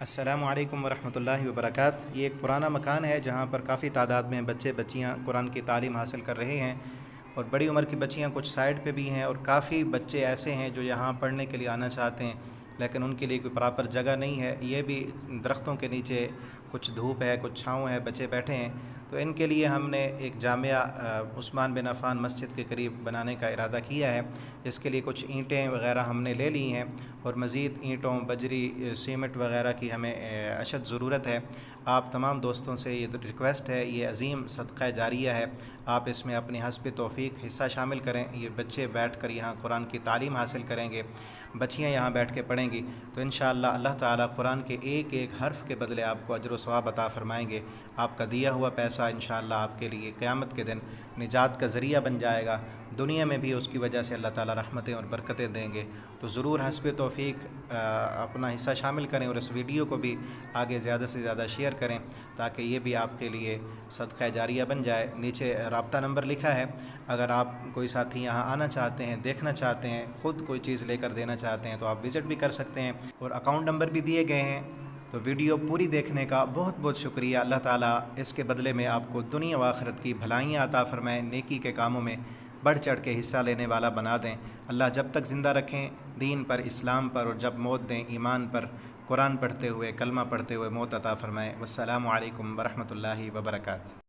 السلام علیکم ورحمۃ اللہ وبرکاتہ۔ یہ ایک پرانا مکان ہے جہاں پر کافی تعداد میں بچے بچیاں قرآن کی تعلیم حاصل کر رہے ہیں، اور بڑی عمر کی بچیاں کچھ سائڈ پہ بھی ہیں، اور کافی بچے ایسے ہیں جو یہاں پڑھنے کے لیے آنا چاہتے ہیں لیکن ان کے لیے کوئی پراپر جگہ نہیں ہے۔ یہ بھی درختوں کے نیچے کچھ دھوپ ہے، کچھ چھاؤں ہے، بچے بیٹھے ہیں، تو ان کے لیے ہم نے ایک جامعہ عثمان بن عفان مسجد کے قریب بنانے کا ارادہ کیا ہے۔ اس کے لیے کچھ اینٹیں وغیرہ ہم نے لے لی ہیں، اور مزید اینٹوں، بجری، سیمنٹ وغیرہ کی ہمیں اشد ضرورت ہے۔ آپ تمام دوستوں سے یہ ریکویسٹ ہے، یہ عظیم صدقہ جاریہ ہے، آپ اس میں اپنی حسب توفیق حصہ شامل کریں۔ یہ بچے بیٹھ کر یہاں قرآن کی تعلیم حاصل کریں گے، بچیاں یہاں بیٹھ کے پڑھیں گی، تو انشاءاللہ اللہ تعالیٰ قرآن کے ایک ایک حرف کے بدلے آپ کو اجر و ثواب عطا فرمائیں گے۔ آپ کا دیا ہوا پیسہ انشاءاللہ آپ کے لیے قیامت کے دن نجات کا ذریعہ بن جائے گا، دنیا میں بھی اس کی وجہ سے اللہ تعالیٰ رحمتیں اور برکتیں دیں گے۔ تو ضرور حسب توفیق اپنا حصہ شامل کریں، اور اس ویڈیو کو بھی آگے زیادہ سے زیادہ شیئر کریں تاکہ یہ بھی آپ کے لیے صدقہ جاریہ بن جائے۔ نیچے رابطہ نمبر لکھا ہے، اگر آپ کوئی ساتھی یہاں آنا چاہتے ہیں، دیکھنا چاہتے ہیں، خود کوئی چیز لے کر دینا چاہتے ہیں تو آپ وزٹ بھی کر سکتے ہیں، اور اکاؤنٹ نمبر بھی دیے گئے ہیں۔ تو ویڈیو پوری دیکھنے کا بہت بہت شکریہ۔ اللہ تعالیٰ اس کے بدلے میں آپ کو دنیا و آخرت کی بھلائیاں عطا فرمائیں، نیکی کے کاموں میں بڑھ چڑھ کے حصہ لینے والا بنا دیں۔ اللہ جب تک زندہ رکھیں دین پر، اسلام پر، اور جب موت دیں ایمان پر، قرآن پڑھتے ہوئے، کلمہ پڑھتے ہوئے موت عطا فرمائیں۔ والسلام علیکم ورحمۃ اللہ وبرکاتہ۔